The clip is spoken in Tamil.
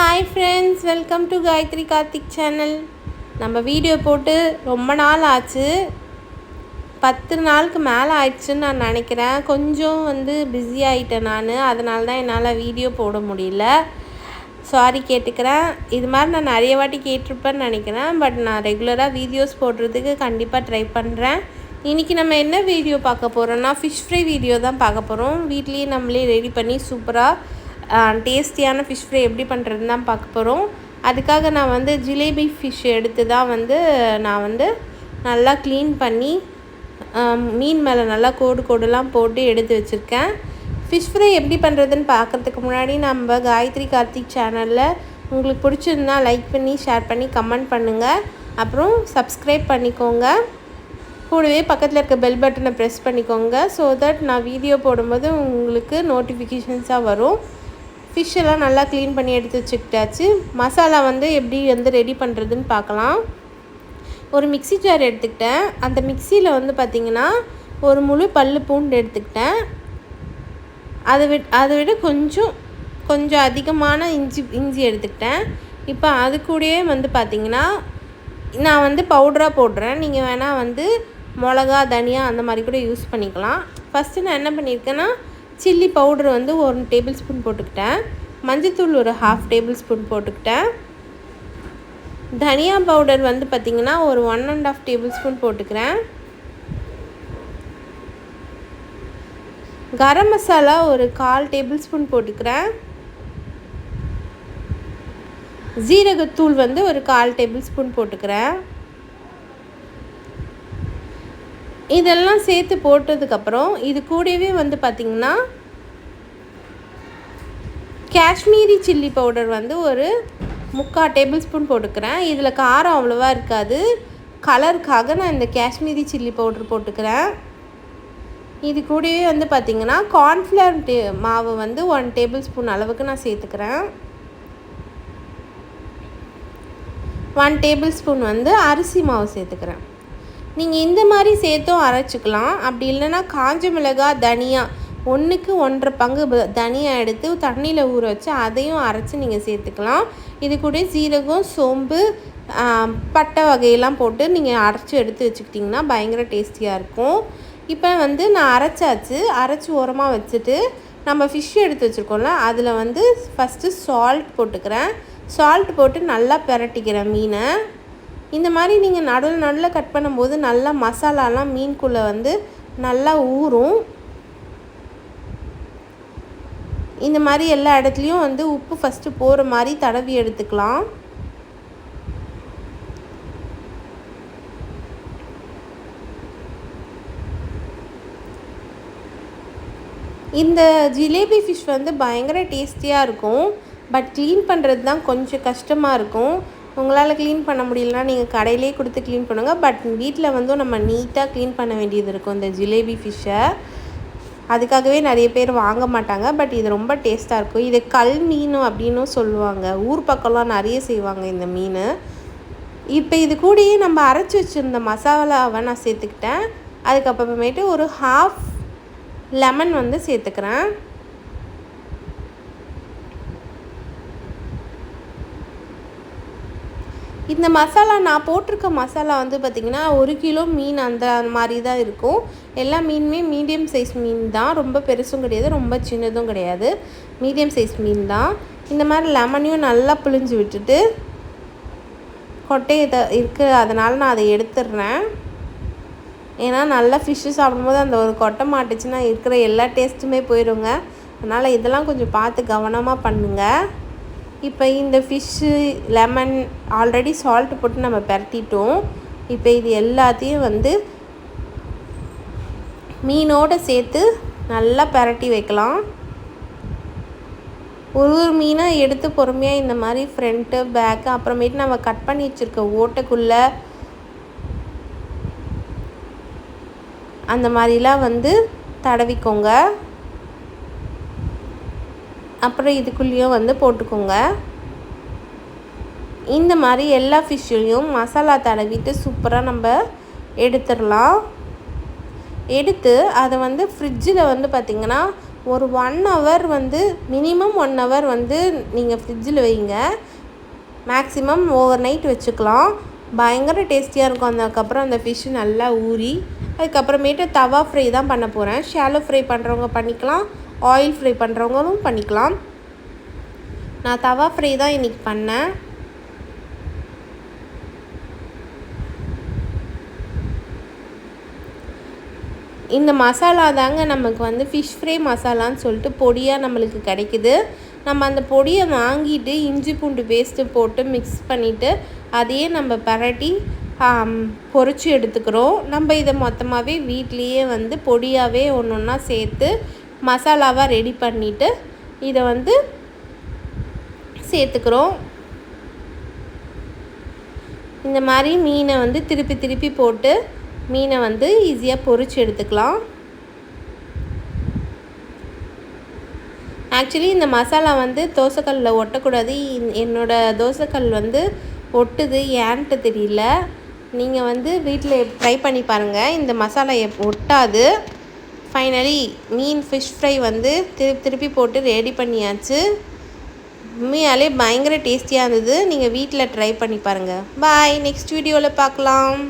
Hi friends, welcome to Gayathri Karthik channel. நம்ம வீடியோ போட்டு ரொம்ப நாள் ஆச்சு, 10 நாளுக்கு மேலே ஆயிடுச்சுன்னு நான் நினைக்கிறேன். கொஞ்சம் பிஸி ஆகிட்டேன் நான், அதனால தான் என்னால் வீடியோ போட முடியல. சாரி கேட்டுக்கிறேன். இது மாதிரி நான் நிறைய வாட்டி கேட்டிருப்பேன்னு நினைக்கிறேன். பட் நான் ரெகுலராக வீடியோஸ் போடுறதுக்கு கண்டிப்பாக ட்ரை பண்ணுறேன். இன்றைக்கி நம்ம என்ன வீடியோ பார்க்க போகிறோன்னா, ஃபிஷ் ஃப்ரை வீடியோ தான் பார்க்க போகிறோம். வீட்லேயே நம்மளே ரெடி பண்ணி சூப்பராக டேஸ்டியான ஃபிஷ் ஃப்ரை எப்படி பண்ணுறதுன்னு தான் பார்க்க போகிறோம். அதுக்காக நான் ஜிலேபி ஃபிஷ் எடுத்து தான் நான் நல்லா க்ளீன் பண்ணி மீன் மேலே நல்லா கோடுலாம் போட்டு எடுத்து வச்சுருக்கேன். ஃபிஷ் ஃப்ரை எப்படி பண்ணுறதுன்னு பார்க்குறதுக்கு முன்னாடி நம்ம காயத்ரி கார்த்திக் சேனலில் உங்களுக்கு பிடிச்சிருந்தா லைக் பண்ணி ஷேர் பண்ணி கமெண்ட் பண்ணுங்கள். அப்புறம் சப்ஸ்கிரைப் பண்ணிக்கோங்க. கூடவே பக்கத்தில் இருக்க பெல் பட்டனை ப்ரெஸ் பண்ணிக்கோங்க. ஸோ தட் நான் வீடியோ போடும்போது உங்களுக்கு நோட்டிஃபிகேஷன்ஸாக வரும். ஃபிஷ் எல்லாம் நல்லா க்ளீன் பண்ணி எடுத்து வச்சுக்கிட்டாச்சு. மசாலா எப்படி ரெடி பண்ணுறதுன்னு பார்க்கலாம். ஒரு மிக்ஸி ஜார் எடுத்துக்கிட்டேன். அந்த மிக்சியில் பார்த்திங்கன்னா ஒரு முழு பல்லு பூண்டு எடுத்துக்கிட்டேன். அதை விட கொஞ்சம் அதிகமான இஞ்சி எடுத்துக்கிட்டேன். இப்போ அது கூடயே பார்த்திங்கன்னா நான் பவுடராக போடுறேன். நீங்கள் வேணால் மிளகா, தனியா அந்த மாதிரி கூட யூஸ் பண்ணிக்கலாம். ஃபஸ்ட்டு நான் என்ன பண்ணியிருக்கேன்னா, சில்லி பவுடர் 1 டேபிள் ஸ்பூன் போட்டுக்கிட்டேன். மஞ்சள்தூள் ஒரு 1/2 டேபிள் ஸ்பூன் போட்டுக்கிட்டேன். தனியா பவுடர் பார்த்திங்கன்னா ஒரு 1.5 டேபிள் ஸ்பூன் போட்டுக்கிறேன். கரம் மசாலா ஒரு 1/4 டேபிள் ஸ்பூன் போட்டுக்கிறேன். ஜீரகத்தூள் ஒரு 1/4 டேபிள் ஸ்பூன் போட்டுக்கிறேன். இதெல்லாம் சேர்த்து போட்டதுக்கப்புறம் இது கூடவே பார்த்திங்கன்னா காஷ்மீரி சில்லி பவுடர் ஒரு 3/4 டேபிள் ஸ்பூன் போட்டுக்கிறேன். இதில் காரம் அவ்வளோவா இருக்காது. கலருக்காக நான் இந்த காஷ்மீரி சில்லி பவுடர் போட்டுக்கிறேன். இது கூடவே பார்த்திங்கன்னா கார்ன்ஃப்ளவர் மாவு 1 டேபிள் ஸ்பூன் அளவுக்கு நான் சேர்த்துக்கிறேன். 1 டேபிள் ஸ்பூன் அரிசி மாவு சேர்த்துக்கிறேன். நீங்கள் இந்த மாதிரி சேர்த்தும் அரைச்சிக்கலாம். அப்படி இல்லைன்னா காஞ்ச மிளகாய், தனியா 1க்கு 1.5 பங்கு தனியா எடுத்து தண்ணியில் ஊற வச்சு அதையும் அரைச்சி நீங்கள் சேர்த்துக்கலாம். இது கூட சீரகம், சோம்பு, பட்டை வகையெல்லாம் போட்டு நீங்கள் அரைச்சி எடுத்து வச்சுக்கிட்டிங்கன்னா பயங்கர டேஸ்டியாக இருக்கும். இப்போ நான் அரைச்சி ஓரமாக வச்சுட்டு நம்ம ஃபிஷ் எடுத்து வச்சுருக்கோம்ல, அதில் ஃபஸ்ட்டு சால்ட் போட்டுக்கிறேன். சால்ட் போட்டு நல்லா பிரட்டிக்கிறேன் மீனை. இந்த மாதிரி நீங்கள் நடுவில் கட் பண்ணும்போது நல்லா மசாலாலாம் மீனுக்குள்ளே நல்லா ஊறும். இந்த மாதிரி எல்லா இடத்துலையும் உப்பு ஃபஸ்ட்டு போகிற மாதிரி தடவி எடுத்துக்கலாம். இந்த ஜிலேபி ஃபிஷ் பயங்கர டேஸ்டியாக இருக்கும். பட் க்ளீன் பண்ணுறது தான் கொஞ்சம் கஷ்டமாக இருக்கும். உங்களால் க்ளீன் பண்ண முடியலனா நீங்கள் கடையிலே கொடுத்து க்ளீன் பண்ணுங்கள். பட் வீட்டில் நம்ம நீட்டாக க்ளீன் பண்ண வேண்டியது இருக்கும் இந்த ஜிலேபி ஃபிஷ்ஷை. அதுக்காகவே நிறைய பேர் வாங்க மாட்டாங்க. பட் இது ரொம்ப டேஸ்ட்டாக இருக்கும். இது கல் மீன் அப்படின்னும் சொல்லுவாங்க. ஊர் பக்கம்லாம் நிறைய செய்வாங்க இந்த மீன். இப்போ இது கூடயே நம்ம அரைச்சி வச்சுருந்த மசாலாவை நான் சேர்த்துக்கிட்டேன். அதுக்கப்புறமேட்டு ஒரு 1/2 லெமன் சேர்த்துக்கிறேன். இந்த மசாலா நான் போட்டிருக்க மசாலா பார்த்திங்கன்னா 1 கிலோ மீன் அந்த மாதிரி தான் இருக்கும். எல்லா மீனுமே மீடியம் சைஸ் மீன் தான். ரொம்ப பெருசும் கிடையாது, ரொம்ப சின்னதும் கிடையாது. மீடியம் சைஸ் மீன் தான். இந்த மாதிரி லெமனையும் நல்லா புழிஞ்சு விட்டுட்டு கொட்டையை இருக்குது, அதனால் நான் அதை எடுத்துடுறேன். ஏன்னா நல்லா ஃபிஷ்ஷு சாப்பிடும்போது அந்த ஒரு கொட்டை மாட்டுச்சுன்னா இருக்கிற எல்லா டேஸ்ட்டுமே போயிடுங்க. அதனால் இதெல்லாம் கொஞ்சம் பார்த்து கவனமாக பண்ணுங்கள். இப்போ இந்த ஃபிஷ்ஷு, லெமன், ஆல்ரெடி சால்ட்டு போட்டு நம்ம பரட்டிட்டோம். இப்போ இது எல்லாத்தையும் மீனோடு சேர்த்து நல்லா பரட்டி வைக்கலாம். ஒரு மீனை எடுத்து பொறுமையாக இந்த மாதிரி ஃப்ரண்ட்டு, பேக்கு, அப்புறமேட்டு நம்ம கட் பண்ணி வச்சுருக்க ஓட்டைக்குள்ளே அந்த மாதிரிலாம் தடவிக்கோங்க. அப்புறம் இதுக்குள்ளேயும் போட்டுக்கோங்க. இந்த மாதிரி எல்லா ஃபிஷ்ஷையும் மசாலா தடவிட்டு சூப்பராக நம்ம எடுத்துடலாம். எடுத்து அதை ஃப்ரிட்ஜில் பார்த்திங்கன்னா ஒரு 1 ஹவர் வந்து மினிமம் 1 ஹவர் வந்து நீங்கள் ஃப்ரிட்ஜில் வைங்க. மேக்ஸிமம் ஓவர் நைட் வச்சுக்கலாம். பயங்கர டேஸ்டியாக இருக்கும். அதுக்கப்புறம் அந்த ஃபிஷ்ஷு நல்லா ஊறி அதுக்கப்புறமேட்டு தவா ஃப்ரை தான் பண்ண போகிறேன். ஷாலோ ஃப்ரை பண்ணுறவங்க பண்ணிக்கலாம், ஆயில் ஃப்ரை பண்ணுறவங்களும் பண்ணிக்கலாம். நான் தவா ஃப்ரை தான் இன்றைக்கி பண்ணேன். இந்த மசாலா தாங்க நமக்கு வந்து ஃபிஷ் ஃப்ரை மசாலான்னு சொல்லிட்டு பொடியாக நம்மளுக்கு கிடைக்குது. நம்ம அந்த பொடியை வாங்கிட்டு இஞ்சி பூண்டு பேஸ்ட்டு போட்டு மிக்ஸ் பண்ணிவிட்டு அதையே நம்ம பரட்டி பொரிச்சு எடுத்துக்கிறோம். நம்ம இதை மொத்தமாகவே வீட்லேயே வந்து பொடியாகவே ஒன்று ஒன்றா சேர்த்து மசாலாவாக ரெடி பண்ணிவிட்டு இதை வந்து சேர்த்துக்கிறோம். இந்த மாதிரி மீனை வந்து திருப்பி திருப்பி போட்டு மீனை வந்து ஈஸியாக பொரிச்சு எடுத்துக்கலாம். ஆக்சுவலி இந்த மசாலா வந்து தோசைக்கல்லில் ஒட்டக்கூடாது. என்னோடய தோசைக்கல் வந்து ஒட்டுது, ஏன்ட்டு தெரியல. நீங்கள் வந்து வீட்டில் ட்ரை பண்ணி பாருங்கள், இந்த மசாலா ஒட்டாது. ஃபைனலி ஃபிஷ் ஃப்ரை வந்து திருப்பி போட்டு ரெடி பண்ணியாச்சு. உண்மையாலே பயங்கர டேஸ்டியாக இருந்தது. நீங்கள் வீட்டில் ட்ரை பண்ணி பாருங்கள். பாய், நெக்ஸ்ட் வீடியோவில் பார்க்கலாம்.